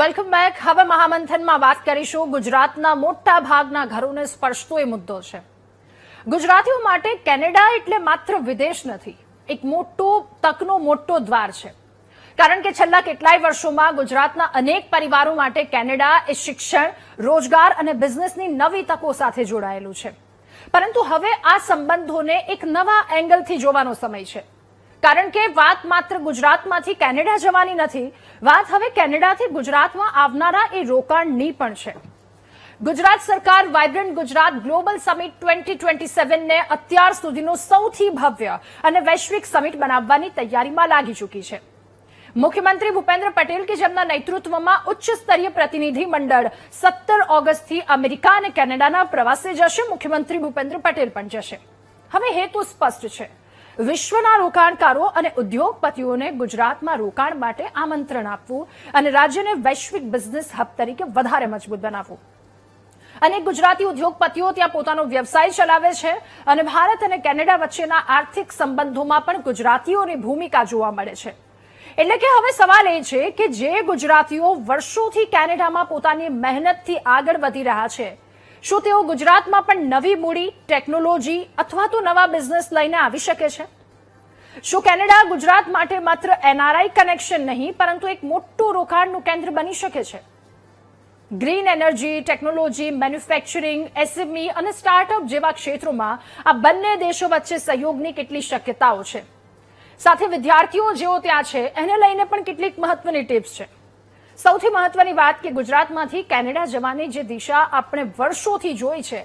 Welcome back. હવે મહામંથનમાં વાત કરીશું ગુજરાતના મોટા ભાગના ઘરોને સ્પર્શતો એ મુદ્દો છે. ગુજરાતીઓ માટે કેનેડા એટલે માત્ર વિદેશ નથી, એક તકનો મોટો દ્વાર છે. કારણ કે છેલ્લા કેટલાય વર્ષોમાં ગુજરાતના અનેક પરિવારો માટે કેનેડા એ શિક્ષણ, રોજગાર અને બિઝનેસની નવી તકો સાથે જોડાયેલું છે. પરંતુ હવે આ સંબંધોને એક નવા એંગલથી જોવાનો સમય છે. કારણ કે વાત માત્ર ગુજરાતમાંથી કેનેડા જવાની નથી, વાત હવે કેનેડાથી ગુજરાતમાં આવનારા એ રોકાણની પણ છે. ગુજરાત સરકાર વાઇબ્રન્ટ ગુજરાત ગ્લોબલ સમિટ 2027 ને અત્યાર સુધીનો સૌથી ભવ્ય અને વૈશ્વિક સમિટ બનાવવાની તૈયારીમાં લાગી ચૂકી છે. મુખ્યમંત્રી ભૂપેન્દ્ર પટેલ કે જેમના નેતૃત્વમાં ઉચ્ચ સ્તરીય પ્રતિનિધિ મંડળ 17 ઓગસ્ટથી અમેરિકા અને કેનેડાના પ્રવાસે જશે. મુખ્યમંત્રી ભૂપેન્દ્ર પટેલ પણ જશે. હવે હેતુ સ્પષ્ટ છે. વિશ્વના રોકાણકારો અને ઉદ્યોગપતિઓને ગુજરાતમાં રોકાણ માટે આમંત્રણ આપવું અને રાજ્યને વૈશ્વિક બિઝનેસ હબ તરીકે વધારે મજબૂત બનાવવું. અનેક ગુજરાતી ઉદ્યોગપતિઓ ત્યાં પોતાનો વ્યવસાય ચલાવે છે અને ભારત અને કેનેડા વચ્ચેના આર્થિક સંબંધોમાં પણ ગુજરાતીઓની ભૂમિકા જોવા મળે છે. એટલે કે હવે સવાલ એ છે કે જે ગુજરાતીઓ વર્ષોથી કેનેડામાં પોતાની મહેનતથી આગળ વધી રહ્યા છે, શું તેઓ ગુજરાતમાં પણ નવી મૂડી, ટેકનોલોજી અથવા તો નવા બિઝનેસ લઈને આવી શકે છે? શું કેનેડા ગુજરાત માટે માત્ર એનઆરઆઈ કનેક્શન નહીં, પરંતુ એક મોટું રોકાણનું કેન્દ્ર બની શકે છે? Green energy, technology, manufacturing, SME અને સ્ટાર્ટઅપ જેવા ક્ષેત્રોમાં આ બંને દેશો વચ્ચે સહયોગની કેટલી શક્યતાઓ છે? સાથે વિદ્યાર્થીઓ જેઓ ત્યાં છે એને લઈને પણ કેટલીક મહત્વની ટિપ્સ છે. સૌથી મહત્વની વાત કે ગુજરાતમાંથી કેનેડા જવાની જે દિશા આપણે વર્ષોથી જોઈ છે,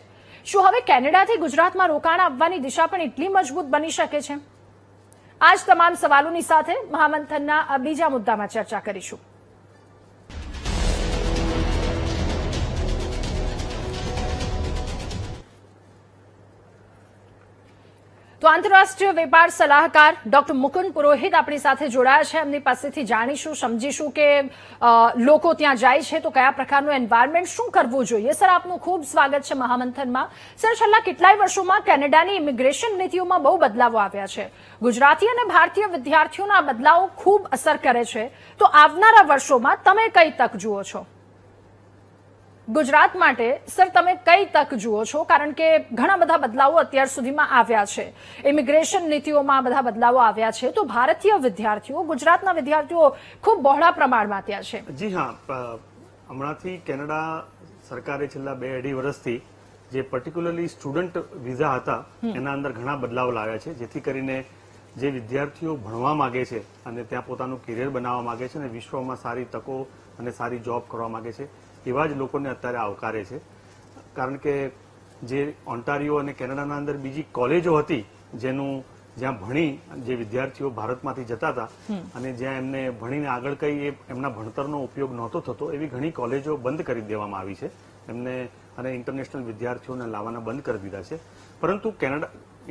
શું હવે કેનેડાથી ગુજરાતમાં રોકાણ આપવાની દિશા પણ એટલી મજબૂત બની શકે છે? આ જ તમામ સવાલોની સાથે મહામંથનના આ બીજા મુદ્દામાં ચર્ચા કરીશું. તો આંતરરાષ્ટ્રીય વેપાર સલાહકાર ડોક્ટર મુકુંદ પુરોહિત આપણી સાથે જોડાયા છે. એમની પાસેથી જાણીશું, સમજીશું કે લોકો ત્યાં જાય છે તો કયા પ્રકારનું એન્વાયરમેન્ટ, શું કરવું જોઈએ. સર, આપનું ખૂબ સ્વાગત છે મહામંથનમાં. સર, છેલ્લા કેટલાય વર્ષોમાં કેનેડાની ઇમિગ્રેશન નીતિઓમાં બહુ બદલાવો આવ્યા છે. ગુજરાતી અને ભારતીય વિદ્યાર્થીઓના બદલાવો ખૂબ અસર કરે છે. તો આવનારા વર્ષોમાં તમે કઈ તક જુઓ છો ગુજરાત માટે? સર, તમે કઈ તક જુઓ છો? કારણ કે ઘણા બધા બદલાવો અત્યાર સુધીમાં આવ્યા છે, ઇમિગ્રેશન નીતિઓમાં બધા બદલાવો આવ્યા છે. તો ભારતીય વિદ્યાર્થીઓ, ગુજરાતના વિદ્યાર્થીઓ ખૂબ બહોળા પ્રમાણમાં ત્યાં છે. જી હા, હમણાંથી કેનેડા સરકારે છેલ્લા 2-2.5 વર્ષથી જે પર્ટિક્યુલરલી સ્ટુડન્ટ વિઝા હતા એના અંદર ઘણા બદલાવ લાવ્યા છે, જેથી કરીને જે વિદ્યાર્થીઓ ભણવા માંગે છે અને ત્યાં પોતાનું કેરિયર બનાવવા માંગે છે અને વિશ્વમાં સારી તકો અને સારી જોબ કરવા માંગે છે, એવા જ લોકોને અત્યારે આવકારે છે. કારણ કે જે ઓન્ટારિયો અને કેનેડાના અંદર બીજી કોલેજો હતી જ્યાં ભણી જે વિદ્યાર્થીઓ ભારતમાંથી જતા હતા અને જ્યાં એમને ભણીને આગળ કઈ એમના ભણતરનો ઉપયોગ નહોતો થતો, એવી ઘણી કોલેજો બંધ કરી દેવામાં આવી છે એમને, અને ઇન્ટરનેશનલ વિદ્યાર્થીઓને લાવવાના બંધ કરી દીધા છે. પરંતુ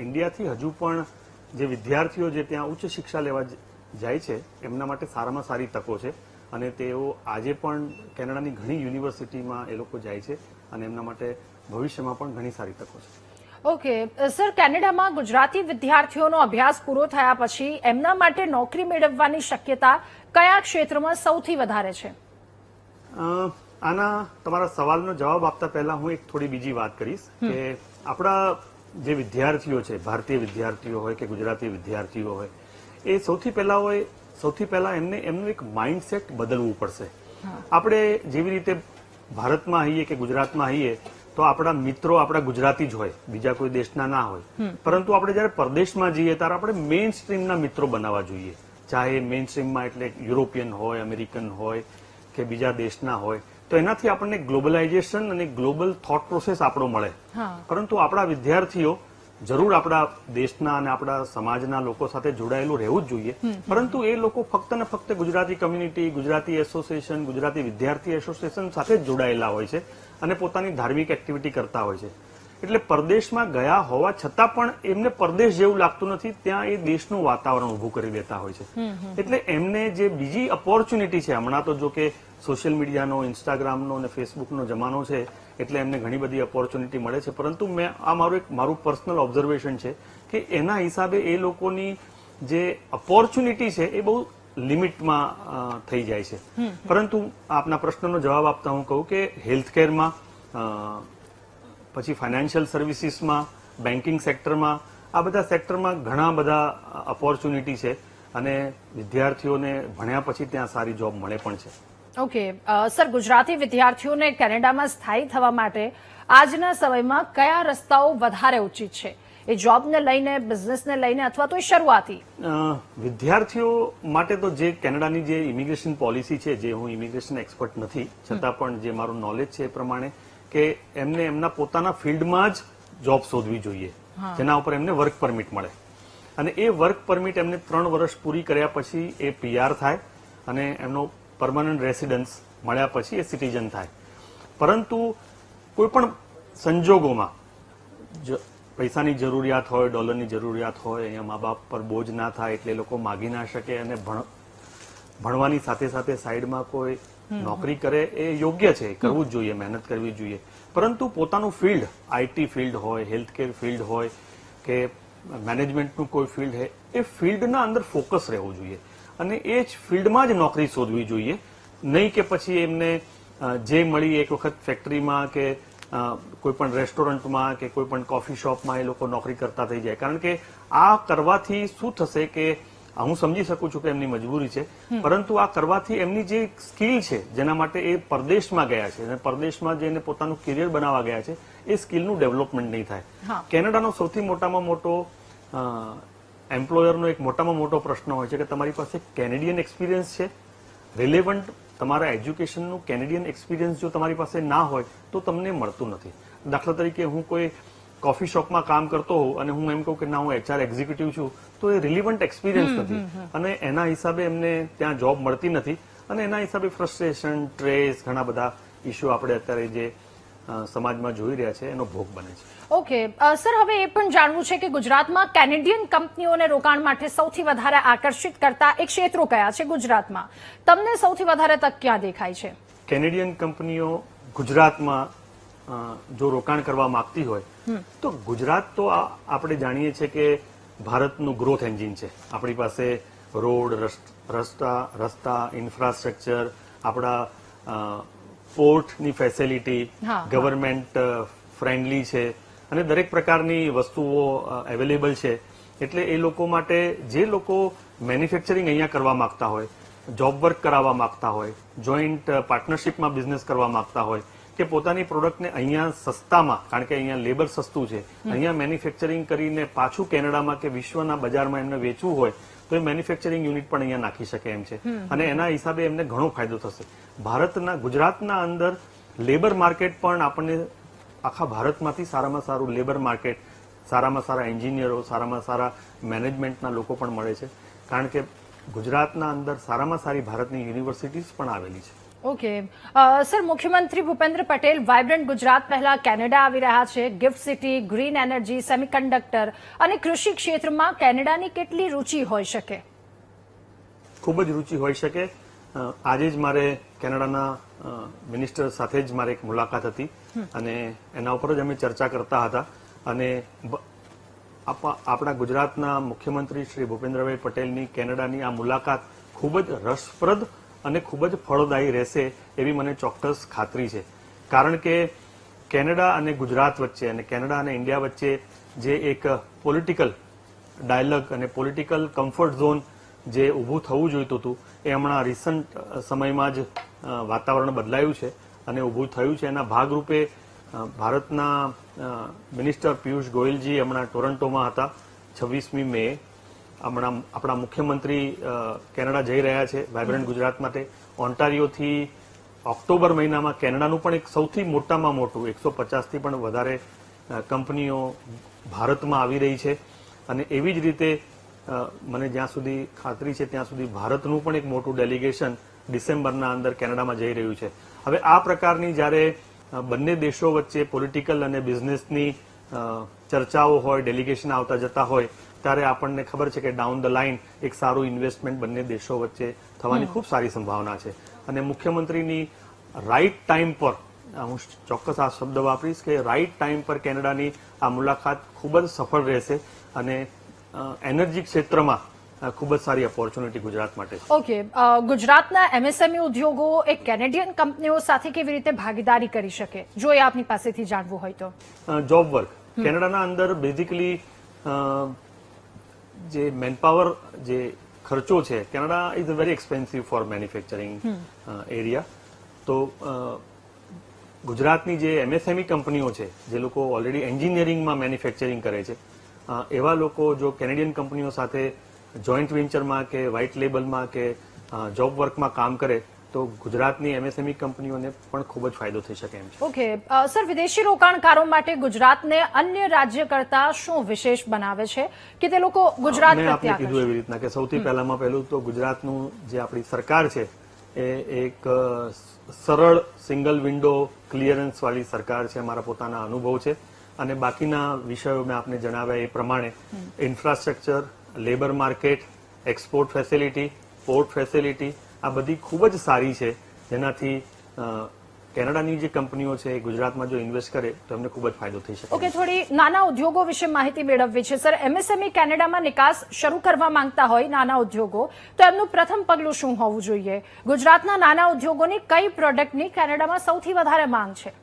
ઇન્ડિયાથી હજુ પણ જે વિદ્યાર્થીઓ જે ત્યાં ઉચ્ચ શિક્ષા લેવા જાય છે એમના માટે સારામાં સારી તકો છે અને તેઓ આજે પણ કેનેડાની ઘણી યુનિવર્સિટીમાં એ લોકો જાય છે અને એમના માટે ભવિષ્યમાં પણ ઘણી સારી તકો છે. ઓકે સર, કેનેડામાં ગુજરાતી વિદ્યાર્થીઓનો અભ્યાસ પૂરો થયા પછી એમના માટે નોકરી મેળવવાની શક્યતા કયા ક્ષેત્રમાં સૌથી વધારે છે? આના તમારા સવાલનો જવાબ આપતા પહેલા હું એક થોડી બીજી વાત કરીશ કે આપણા જે વિદ્યાર્થીઓ છે, ભારતીય વિદ્યાર્થીઓ હોય કે ગુજરાતી વિદ્યાર્થીઓ હોય, એ સૌથી પહેલા એમનું એક માઇન્ડસેટ બદલવું પડશે. આપણે જેવી રીતે ભારતમાં આવીએ કે ગુજરાતમાં આવીએ તો આપણા મિત્રો આપણા ગુજરાતી જ હોય, બીજા કોઈ દેશના ના હોય. પરંતુ આપણે જયારે પરદેશમાં જઈએ ત્યારે આપણે મેઇન સ્ટ્રીમના મિત્રો બનાવવા જોઈએ. ચાહે મેઇન સ્ટ્રીમમાં એટલે યુરોપિયન હોય, અમેરિકન હોય કે બીજા દેશના હોય, તો એનાથી આપણને ગ્લોબલાઇઝેશન અને ગ્લોબલ થોટ પ્રોસેસ આપણો મળે. પરંતુ આપણા વિદ્યાર્થીઓ જરૂર આપણા દેશના અને આપણા સમાજના લોકો સાથે જોડાયેલું રહેવું જ જોઈએ, પરંતુ એ લોકો ફક્ત ને ફક્ત ગુજરાતી કમ્યુનિટી, ગુજરાતી એસોસિએશન, ગુજરાતી વિદ્યાર્થી એસોસિએશન સાથે જ જોડાયેલા હોય છે અને પોતાની ધાર્મિક એક્ટિવિટી કરતા હોય છે. એટલે પરદેશમાં ગયા હોવા છતાં પણ એમને પરદેશ જેવું લાગતું નથી, ત્યાં એ દેશનું વાતાવરણ ઉભું કરી દેતા હોય છે. એટલે એમને જે બીજી ઓપોર્ચ્યુનિટી છે, હમણાં તો જો કે સોશિયલ મીડિયાનો, ઇન્સ્ટાગ્રામનો અને ફેસબુકનો જમાનો છે એટલે એમને ઘણી બધી ઓપોર્ચ્યુનિટી મળે છે. પરંતુ મારું પર્સનલ ઓબ્ઝર્વેશન છે કે એના હિસાબે એ લોકોની જે ઓપોર્ચ્યુનિટી છે એ બહુ લિમિટમાં થઈ જાય છે. પરંતુ આપના પ્રશ્નનો જવાબ આપતા હું કહું કે હેલ્થકેરમાં, પછી ફાઇનાન્શિયલ સર્વિસીસમાં, બેન્કિંગ સેક્ટરમાં, આ બધા સેક્ટરમાં ઘણા બધા ઓપોર્ચ્યુનિટી છે અને વિદ્યાર્થીઓને ભણ્યા પછી ત્યાં સારી જોબ મળે પણ છે. ઓકે સર, ગુજરાતી વિદ્યાર્થીઓને કેનેડામાં સ્થાયી થવા માટે આજના સમયમાં કયા રસ્તાઓ વધારે ઉચિત છે? એ જોબને લઈને, બિઝનેસને લઈને, અથવા તો શરૂઆતી? વિદ્યાર્થીઓ માટે તો જે કેનેડાની જે ઇમિગ્રેશન પોલિસી છે, જે હું ઇમિગ્રેશન એક્સપર્ટ નથી છતાં પણ જે મારું નોલેજ છે એ પ્રમાણે કે એમને એમના પોતાના ફિલ્ડમાં જ જોબ શોધવી જોઈએ, જેના ઉપર એમને વર્ક પરમિટ મળે. અને એ વર્ક પરમિટ એમને 3 વર્ષ પૂરી કર્યા પછી એ PR થાય અને એમનો પરમનન્ટ રેસિડન્સ મળ્યા પછી એ સિટીઝન થાય. પરંતુ કોઈ પણ સંજોગોમાં પૈસાની જરૂરિયાત હોય, ડોલરની જરૂરિયાત હોય, અહીંયા મા બાપ પર બોજ ના થાય એટલે લોકો માગી ના શકે અને ભણવાની સાથે સાથે સાઈડમાં કોઈ નોકરી કરે એ યોગ્ય છે, કરવું જ જોઈએ, મહેનત કરવી જોઈએ. પરંતુ પોતાનું ફિલ્ડ, IT ફિલ્ડ હોય, હેલ્થકેર ફિલ્ડ હોય કે મેનેજમેન્ટનું કોઈ ફિલ્ડ હોય, એ ફિલ્ડના અંદર ફોકસ રહેવું જોઈએ અને એ જ ફિલ્ડમાં જ નોકરી શોધવી જોઈએ. નહીં કે પછી એમને જે મળી એક વખત ફેક્ટરીમાં કે કોઈ પણ રેસ્ટોરન્ટમાં કે કોઈ પણ કોફી શોપમાં એ લોકો નોકરી કરતા થઈ જાય. કારણ કે આ કરવાથી શું થશે કે હું સમજી શકું છું કે એમની મજબૂરી છે, પરંતુ આ કરવાથી એમની જે સ્કિલ છે જેના માટે એ પરદેશમાં ગયા છે અને પરદેશમાં જઈને પોતાનું કેરિયર બનાવવા ગયા છે, એ સ્કિલનું ડેવલપમેન્ટ નહીં થાય. કેનેડાનો સૌથી મોટામાં મોટો એમ્પ્લોયરનો એક મોટામાં મોટો પ્રશ્ન હોય છે કે તમારી પાસે કેનેડિયન એક્સપિરિયન્સ છે, રિલેવન્ટ તમારા એજ્યુકેશનનું કેનેડિયન એક્સપિરિયન્સ જો તમારી પાસે ના હોય તો તમને મળતું નથી. દાખલા તરીકે હું કોઈ કોફી શોપમાં કામ કરતો હોઉં અને હું એમ કહું કે ના હું HR એક્ઝિક્યુટિવ છું, તો એ રિલિવન્ટ એક્સપિરિયન્સ નથી અને એના હિસાબે એમને ત્યાં જોબ મળતી નથી અને એના હિસાબે ફ્રસ્ટ્રેશન, સ્ટ્રેસ, ઘણા બધા ઇસ્યુ આપણે અત્યારે જે સમાજમાં જોઈ રહ્યા છે એનો ભોગ બને છે. ઓકે સર, હવે એ પણ જાણવું છે કે ગુજરાતમાં કેનેડિયન કંપનીઓને રોકાણ માટે સૌથી વધારે આકર્ષિત કરતા એક ક્ષેત્રો કયા છે ગુજરાતમાં? તમને સૌથી વધારે તક ક્યાં દેખાય છે? કેનેડિયન કંપનીઓ ગુજરાતમાં જો રોકાણ કરવા માંગતી હોય તો ગુજરાત તો આપણે જાણીએ છીએ કે ભારતનું ગ્રોથ એન્જિન છે. આપણી પાસે રોડ, રસ્તા, ઇન્ફ્રાસ્ટ્રક્ચર, આપણા પોર્ટની ફેસિલિટી, ગવર્મેન્ટ ફ્રેન્ડલી છે અને દરેક પ્રકારની વસ્તુઓ અવેલેબલ છે. એટલે એ લોકો માટે જે લોકો મેન્યુફેક્ચરિંગ અહીંયા કરવા માંગતા હોય, જોબ વર્ક કરાવવા માંગતા હોય, જોઈન્ટ પાર્ટનરશિપમાં બિઝનેસ કરવા માંગતા હોય કે પોતાની પ્રોડક્ટને અહીંયા સસ્તામાં, કારણ કે અહીંયા લેબર સસ્તું છે, અહીંયા મેન્યુફેક્ચરિંગ કરીને પાછું કેનેડામાં કે વિશ્વના બજારમાં એમને વેચવું હોય તો એ મેન્યુફેક્ચરિંગ યુનિટ પણ અહીંયા નાખી શકે એમ છે અને એના હિસાબે એમને ઘણો ફાયદો થશે. ગુજરાતના અંદર લેબર માર્કેટ પણ આપણને આખા ભારતમાંથી સારામાં સારું લેબર માર્કેટ, સારામાં સારા એન્જિનિયરો, સારામાં સારા મેનેજમેન્ટના લોકો પણ મળે છે, કારણ કે ગુજરાતના અંદર સારામાં સારી ભારતની યુનિવર્સિટીઝ પણ આવેલી છે. ઓકે સર, મુખ્યમંત્રી ભૂપેન્દ્ર પટેલ વાઇબ્રન્ટ ગુજરાત પહેલા કેનેડા આવી રહ્યા છે. Gift city, green energy, semiconductor અને કૃષિ ક્ષેત્રમાં કેનેડાની કેટલી રુચિ હોઈ શકે? ખૂબ જ રુચિ હોઈ શકે. આજે જ મારે કેનેડાના મિનિસ્ટર સાથે જ મારે એક મુલાકાત હતી અને એના ઉપર જ અમે ચર્ચા કરતા હતા અને આપણા ગુજરાતના મુખ્યમંત્રી શ્રી ભૂપેન્દ્રભાઈ પટેલની કેનેડાની આ મુલાકાત ખૂબ જ રસપ્રદ અને ખૂબ જ ફળદાયી રહેશે એવી મને ચોક્કસ ખાતરી છે. કારણ કે કેનેડા અને ગુજરાત વચ્ચે અને કેનેડા અને ઇન્ડિયા વચ્ચે જે એક પોલિટિકલ ડાયલોગ અને પોલિટિકલ કમ્ફર્ટ ઝોન જે ઊભું થવું જોઈતું હતું એ હમણાં રિસન્ટ સમયમાં જ વાતાવરણ બદલાયું છે અને ઊભું થયું છે. એના ભાગરૂપે ભારતના મિનિસ્ટર પિયુષ ગોયલજી હમણાં ટોરન્ટોમાં હતા 26મી મે. હમણાં આપણા મુખ્યમંત્રી કેનેડા જઈ રહ્યા છે વાઇબ્રન્ટ ગુજરાત માટે. ઓન્ટારિયોથી ઓક્ટોબર મહિનામાં કેનેડાનું પણ એક સૌથી મોટામાં મોટું 150થી પણ વધારે કંપનીઓ ભારતમાં આવી રહી છે અને એવી જ રીતે મને જ્યાં સુધી ખાતરી છે ત્યાં સુધી ભારતનું પણ એક મોટું ડેલિગેશન ડિસેમ્બરના અંદર કેનેડામાં જઈ રહ્યું છે. હવે આ પ્રકારની જ્યારે બંને દેશો વચ્ચે પોલિટિકલ અને બિઝનેસની ચર્ચાઓ હોય, ડેલિગેશન આવતા જતા હોય ત્યારે આપણને ખબર છે કે ડાઉન ધ લાઇન એક સારું ઇન્વેસ્ટમેન્ટ બંને દેશો વચ્ચે થવાની ખૂબ સારી સંભાવના છે અને મુખ્યમંત્રીની રાઈટ ટાઈમ પર, હું ચોક્કસ આ શબ્દ વાપરીશ કે રાઈટ ટાઈમ પર કેનેડાની આ મુલાકાત ખૂબ જ સફળ રહેશે અને એનર્જી ક્ષેત્રમાં ખૂબ જ સારી ઓપોર્ચ્યુનિટી ગુજરાત માટે છે. ઓકે, ગુજરાતના એમએસએમઈ ઉદ્યોગો એ કેનેડિયન કંપનીઓ સાથે કેવી રીતે ભાગીદારી કરી શકે, જો એ આપની પાસેથી જાણવું હોય તો? જોબ વર્ક કેનેડાના અંદર બેઝિકલી જે મેનપાવર જે ખર્ચો છે, Canada is very expensive for manufacturing area. તો ગુજરાતની જે એમએસએમઈ કંપનીઓ છે, જે લોકો ઓલરેડી એન્જિનિયરિંગમાં મેન્યુફેક્ચરિંગ કરે છે, એવા લોકો જો કેનેડિયન કંપનીઓ સાથે જોઈન્ટ વેન્ચરમાં કે વ્હાઇટ લેબલમાં કે જોબ વર્કમાં કામ કરે તો ગુજરાતની એમએસએમઈ કંપનીઓને પણ ખૂબ જ ફાયદો થઈ શકે એમ છે. ઓકે સર, વિદેશી રોકાણકારો માટે ગુજરાતને અન્ય રાજ્ય કરતા શું વિશેષ બનાવે છે કે તે લોકો ગુજરાત મેં આપને પ્રત્યે કીધું એવી રીતના કે સૌથી પહેલું તો ગુજરાતનું જે આપણી સરકાર છે એ એક સરળ સિંગલ વિન્ડો ક્લિયરન્સ વાળી સરકાર છે. મારા પોતાના અનુભવ છે અને બાકીના વિષયો મેં આપને જણાવ્યા એ પ્રમાણે infrastructure, labour market, export facility, port facility આ બધી ખૂબ જ સારી છે, જેનાથી કેનેડાની જે કંપનીઓ છે એ ગુજરાતમાં જો ઇન્વેસ્ટ કરે તો એમને ખૂબ જ ફાયદો થઈ શકે. ઓકે, થોડી નાના ઉદ્યોગો વિશે માહિતી મેળવવી છે સર. એમએસએમઈ કેનેડામાં નિકાસ શરૂ કરવા માંગતા હોય નાના ઉદ્યોગો, તો એમનું પ્રથમ પગલું શું હોવું જોઈએ? ગુજરાતના નાના ઉદ્યોગોની કઈ પ્રોડક્ટની કેનેડામાં સૌથી વધારે માંગ છે?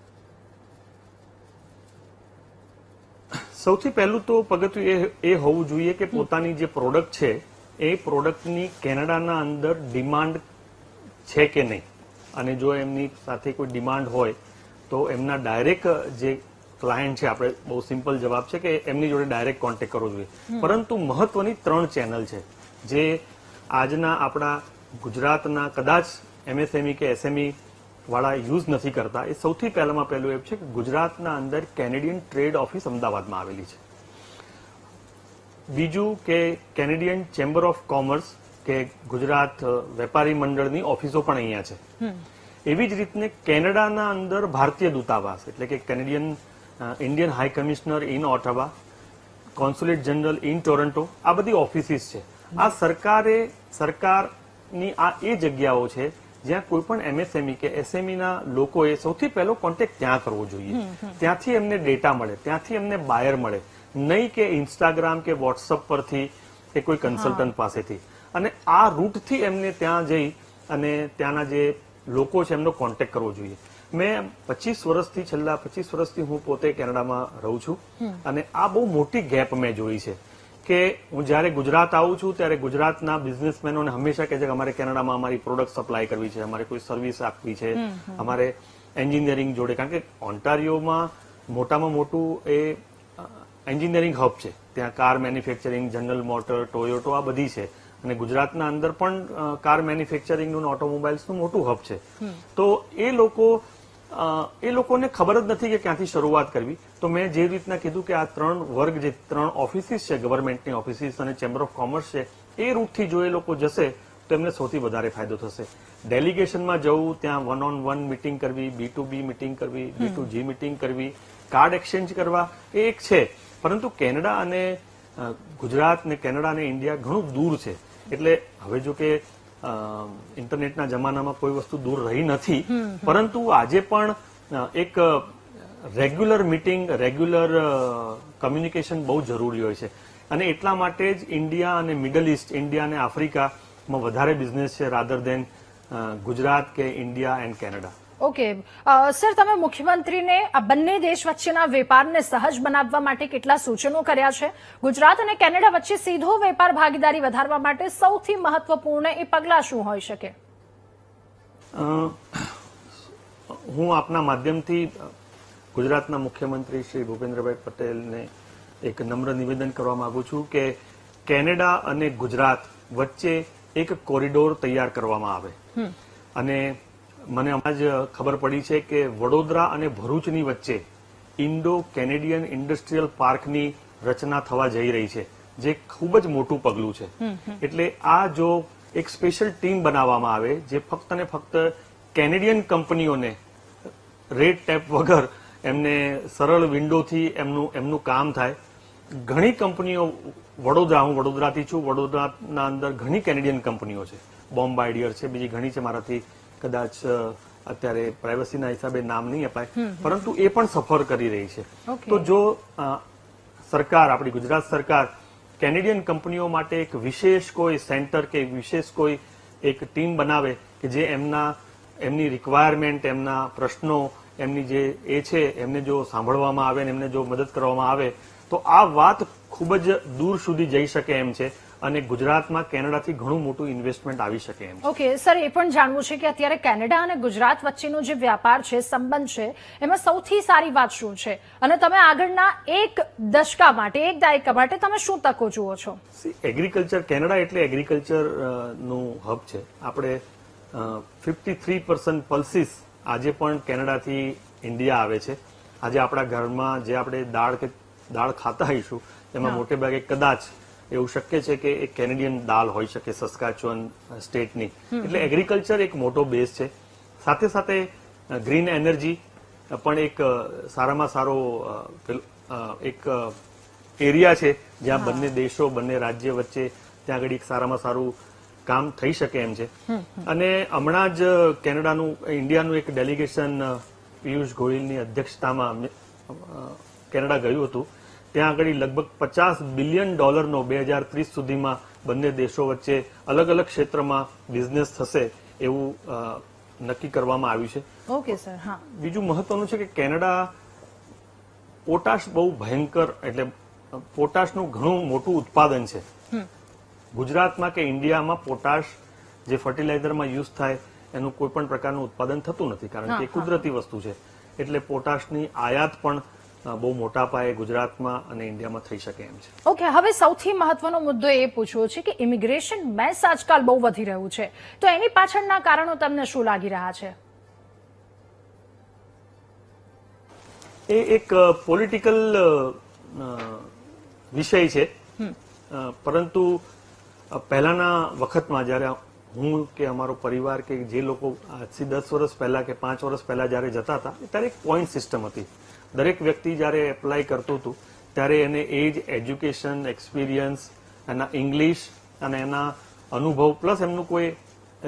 સૌથી પહેલું તો પગથિયું એ હોવું જોઈએ કે પોતાની જે પ્રોડક્ટ છે એ પ્રોડક્ટની કેનેડાના અંદર ડિમાન્ડ છે કે નહીં, અને જો એમની સાથે કોઈ ડિમાન્ડ હોય તો એમના ડાયરેક્ટ જે ક્લાયન્ટ છે, આપણે બહુ સિમ્પલ જવાબ છે કે એમની જોડે ડાયરેક્ટ કોન્ટેક્ટ કરવો જોઈએ. પરંતુ મહત્વની 3 ચેનલ છે જે આજના આપણા ગુજરાતના કદાચ એમએસએમઈ કે એસએમઈ વાળા યુઝ નથી કરતા. એ સૌથી પહેલું એ છે કે ગુજરાતના અંદર કેનેડિયન ટ્રેડ ઓફિસ અમદાવાદમાં આવેલી છે. બીજું કે કેનેડિયન ચેમ્બર ઓફ કોમર્સ કે ગુજરાત વેપારી મંડળની ઓફિસો પણ અહીંયા છે. એવી જ રીતને કેનેડાના અંદર ભારતીય દૂતાવાસ એટલે કે Canadian Indian high commissioner in ઓટાવા, consulate general in Toronto, આ બધી ઓફિસીસ છે. આ સરકારની આ એ જગ્યાઓ છે જ્યાં કોઈ પણ એમએસએમઈ કે એસએમઈ ના લોકોએ સૌથી પહેલો કોન્ટેક્ટ ત્યાં કરવો જોઈએ. ત્યાંથી એમને ડેટા મળે, ત્યાંથી એમને બાયર મળે, નહીં કે ઇન્સ્ટાગ્રામ કે વોટ્સઅપ પરથી કે કોઈ કન્સલ્ટન્ટ પાસેથી. અને આ રૂટથી એમને ત્યાં જઈ અને ત્યાંના જે લોકો છે એમનો કોન્ટેક્ટ કરવો જોઈએ. મેં છેલ્લા 25 વર્ષથી હું પોતે કેનેડામાં રહું છું અને આ બહુ મોટી ગેપ મેં જોઈ છે કે હું જયારે ગુજરાત આવું છું ત્યારે ગુજરાતના બિઝનેસમેનોને હંમેશા કહે છે કે અમારે કેનેડામાં અમારી પ્રોડક્ટ સપ્લાય કરવી છે, અમારે કોઈ સર્વિસ આપવી છે, અમારે એન્જિનિયરિંગ જોડે, કારણ કે ઓન્ટારિયોમાં મોટામાં મોટું એ એન્જિનિયરિંગ હબ છે. ત્યાં કાર મેન્યુફેક્ચરિંગ, જનરલ મોટર, ટોયોટો આ બધી છે અને ગુજરાતના અંદર પણ કાર મેન્યુફેક્ચરિંગનું ઓટોમોબાઈલ્સનું મોટું હબ છે. તો એ લોકોને ખબર જ નથી કે ક્યાંથી શરૂઆત કરવી. તો મેં જે રીતના કીધું કે આ 3 વર્ગ, જે 3 ઓફિસીસ છે, ગવર્મેન્ટની ઓફિસીસ અને ચેમ્બર ઓફ કોમર્સ છે, એ રૂટથી જો એ લોકો જશે તો એમને સૌથી વધારે ફાયદો થશે. ડેલિગેશનમાં જવું, ત્યાં 1-on-1 મીટિંગ કરવી, B2B મીટિંગ કરવી, B2G મીટિંગ કરવી, કાર્ડ એક્સચેન્જ કરવા, એ એક છે. પરંતુ કેનેડા અને ગુજરાત ને કેનેડા અને ઇન્ડિયા ઘણું દૂર છે. એટલે હવે જો કે ઇન્ટરનેટના જમાનામાં કોઈ વસ્તુ દૂર રહી નથી, પરંતુ આજે પણ એક રેગ્યુલર મીટિંગ, રેગ્યુલર કમ્યુનિકેશન બહુ જરૂરી હોય છે. અને એટલા માટે જ ઇન્ડિયા અને મિડલ ઇસ્ટ, ઇન્ડિયા અને આફ્રિકામાં વધારે બિઝનેસ છે રાધર દેન ગુજરાત કે India and Canada. Okay sir, તમે મુખ્યમંત્રીને આ બંને દેશ વચ્ચેના વેપારને સહજ બનાવવા માટે કેટલા સૂચનો કર્યા છે? ગુજરાત અને કેનેડા વચ્ચે સીધો વેપાર ભાગીદારી વધારવા માટે સૌથી મહત્વપૂર્ણ એ પગલાં શું હોઈ શકે? હું આપના માધ્યમથી ગુજરાતના મુખ્યમંત્રી શ્રી ભૂપેન્દ્રભાઈ પટેલને એક નમ્ર નિવેદન કરવા માંગુ છું કે કેનેડા અને ગુજરાત વચ્ચે એક કોરિડોર તૈયાર કરવામાં આવે. અને મને હમણાં જ ખબર પડી છે કે વડોદરા અને ભરૂચની વચ્ચે ઇન્ડો કેનેડિયન ઇન્ડસ્ટ્રીયલ પાર્કની રચના થવા જઈ રહી છે, જે ખૂબ જ મોટું પગલું છે. એટલે આ જો એક સ્પેશિયલ ટીમ બનાવવામાં આવે જે ફક્ત ને ફક્ત કેનેડિયન કંપનીઓને રેડ ટેપ વગર એમને સરળ વિન્ડોથી એમનું કામ થાય. ઘણી કંપનીઓ, હું વડોદરાથી છું, વડોદરાના અંદર ઘણી કેનેડિયન કંપનીઓ છે, બોમ્બ આઈડિયર છે, બીજી ઘણી છે. મારાથી કદાચ અત્યારે પ્રાઇવસીના હિસાબે નામ નહીં અપાય, પરંતુ એ પણ સફર કરી રહી છે. તો જો સરકાર, આપણી ગુજરાત સરકાર કેનેડિયન કંપનીઓ માટે એક વિશેષ કોઈ સેન્ટર કે વિશેષ કોઈ એક ટીમ બનાવે કે જે એમની રિક્વાયરમેન્ટ, એમના પ્રશ્નો, એમની જે એ છે એમને જો સાંભળવામાં આવે ને એમને જો મદદ કરવામાં આવે તો આ વાત ખૂબ જ દૂર સુધી જઈ શકે એમ છે અને ગુજરાતમાં કેનેડાથી ઘણું મોટું ઇન્વેસ્ટમેન્ટ આવી શકે એમ છે. ઓકે સર, એ પણ જાણવું છે કે અત્યારે કેનેડા અને ગુજરાત વચ્ચેનો જે વ્યાપાર છે, સંબંધ છે, એમાં સૌથી સારી વાત શું છે અને તમે આગળના એક દશકા માટે, એક દાયકા માટે તમે શું તકો જુઓ છો? એગ્રીકલ્ચર, કેનેડા એટલે એગ્રીકલ્ચર નું હબ છે. આપણે 53% પલ્સીસ આજે પણ કેનેડાથી ઇન્ડિયા આવે છે. આજે આપણા ઘરમાં જે આપણે દાળ ખાતા હોઈશું એમાં મોટે ભાગે કદાચ એવું શક્ય છે કે એક કેનેડિયન દાળ હોઈ શકે સસ્કાચુઅન સ્ટેટની. એટલે એગ્રીકલ્ચર એક મોટો બેઝ છે. સાથે સાથે ગ્રીન એનર્જી પણ એક સારામાં સારો એક એરિયા છે જ્યાં બંને દેશો, બંને રાજ્ય વચ્ચે ત્યાં આગળ એક સારામાં સારું કામ થઈ શકે એમ છે. અને હમણાં જ ઇન્ડિયાનું એક ડેલિગેશન પિયુષ ગોયલની અધ્યક્ષતામાં કેનેડા ગયું હતું. ત્યાં આગળ લગભગ $50 બિલિયન 2030 સુધીમાં બંને દેશો વચ્ચે અલગ અલગ ક્ષેત્રમાં બિઝનેસ થશે એવું નક્કી કરવામાં આવ્યું છે. Okay sir. હા, બીજું મહત્વનું છે કે કેનેડા પોટાશ બહુ ભયંકર, એટલે પોટાશનું ઘણું મોટું ઉત્પાદન છે. ગુજરાતમાં કે ઇન્ડિયામાં પોટાશ જે ફર્ટિલાઇઝરમાં યુઝ થાય એનું કોઈ પણ પ્રકારનું ઉત્પાદન થતું નથી કારણ કે કુદરતી વસ્તુ છે. એટલે પોટાશની આયાત પણ બહુ મોટા પાયે ગુજરાતમાં અને ઇન્ડિયામાં થઈ શકે એમ છે. ઓકે, હવે સૌથી મહત્વનો મુદ્દો એ પૂછવો છે કે ઇમિગ્રેશન મેસ આજકાલ બહુ વધી રહ્યું છે, તો એની પાછળના કારણો તમને શું લાગી રહ્યા છે? એ એક પોલિટિકલ વિષય છે, પરંતુ પહેલાના વખતમાં જયારે હું કે અમારો પરિવાર કે જે લોકો આજથી 10 વર્ષ પહેલા કે 5 વર્ષ પહેલા જયારે જતા હતા ત્યારે એક પોઈન્ટ સિસ્ટમ હતી. દરેક વ્યક્તિ જયારે એપ્લાય કરતું હતું ત્યારે એને એજ, એજ્યુકેશન, એક્સપિરિયન્સ, એના ઇંગ્લિશ અને એના અનુભવ પ્લસ એમનું કોઈ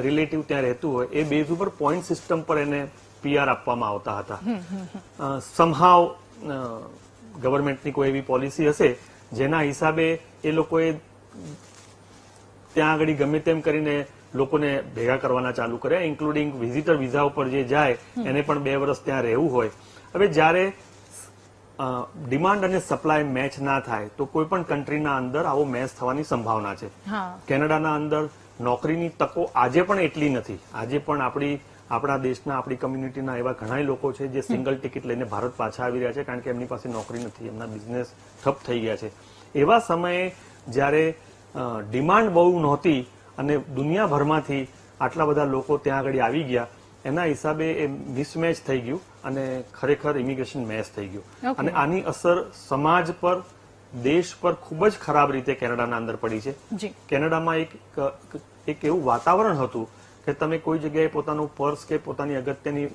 રિલેટિવ ત્યાં રહેતું હોય એ બેઝ ઉપર પોઈન્ટ સિસ્ટમ પર એને PR આપવામાં આવતા હતા. સમહાવ ગવર્મેન્ટની કોઈ એવી પોલિસી હશે જેના હિસાબે એ લોકોએ ત્યાં આગળ ગમે તેમ કરીને લોકોને ભેગા કરવાના ચાલુ કર્યા, ઇન્ક્લુડિંગ વિઝિટર વિઝા ઉપર જે જાય એને પણ 2 વર્ષ ત્યાં રહેવું હોય. હવે જ્યારે ડિમાન્ડ અને સપ્લાય મેચ ના થાય તો કોઈ પણ કન્ટ્રીના અંદર આવો મેચ થવાની સંભાવના છે. કેનેડાના અંદર નોકરીની તકો આજે પણ એટલી નથી. આજે પણ આપણા દેશના, આપણી કમ્યુનિટીના એવા ઘણા લોકો છે જે સિંગલ ટિકિટ લઈને ભારત પાછા આવી રહ્યા છે કારણ કે એમની પાસે નોકરી નથી, એમના બિઝનેસ ઠપ થઈ ગયા છે. એવા સમયે જ્યારે ડિમાન્ડ બહુ નહોતી અને દુનિયાભરમાંથી આટલા બધા લોકો ત્યાં આગળ આવી ગયા, એના હિસાબે એ મિસમેચ થઈ ગયું અને ખરેખર ઇમિગ્રેશન મેચ થઈ ગયું. અને આની અસર સમાજ પર, દેશ પર ખૂબ જ ખરાબ રીતે કેનેડાના અંદર પડી છે. કેનેડામાં એક એવું વાતાવરણ હતું કે તમે કોઈ જગ્યાએ પોતાનું પર્સ કે પોતાની અગત્યની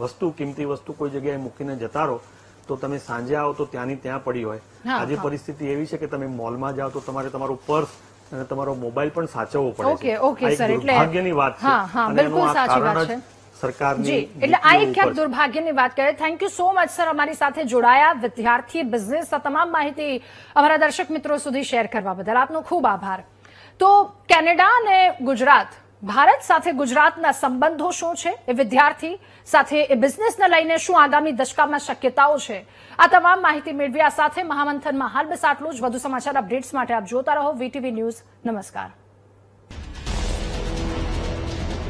વસ્તુ, કિંમતી વસ્તુ કોઈ જગ્યાએ મૂકીને જતા રહો તો તમે સાંજે આવો તો ત્યાંની ત્યાં પડી હોય. આજે પરિસ્થિતિ એવી છે કે તમે મોલમાં જાઓ તો તમારે તમારું પર્સ અને તમારો મોબાઈલ પણ સાચવવો પડે છે. ઓકે સર, એટલે દુર્ભાગ્યની વાત છે. બિલકુલ સાચી વાત છે સરકારની. એટલે આ એક ક્યાંક દુર્ભાગ્યની વાત કરે. Thank you so much sir, અમારી સાથે જોડાયા, વિદ્યાર્થી, બિઝનેસ, તમામ માહિતી અમારા દર્શક મિત્રો સુધી શેર કરવા બદલ આપનો ખૂબ આભાર. તો કેનેડા અને ગુજરાત, ભારત સાથે ગુજરાતના સંબંધો શું છે, એ વિદ્યાર્થી સાથે એ બિઝનેસને લઈને શું આગામી દશકામાં શક્યતાઓ છે, આ તમામ માહિતી મેળવ્યા સાથે મહામંથનમાં હાલ બસ આટલું જ. વધુ સમાચાર અપડેટ્સ માટે આપ જોતા રહો VTV ન્યૂઝ. નમસ્કાર.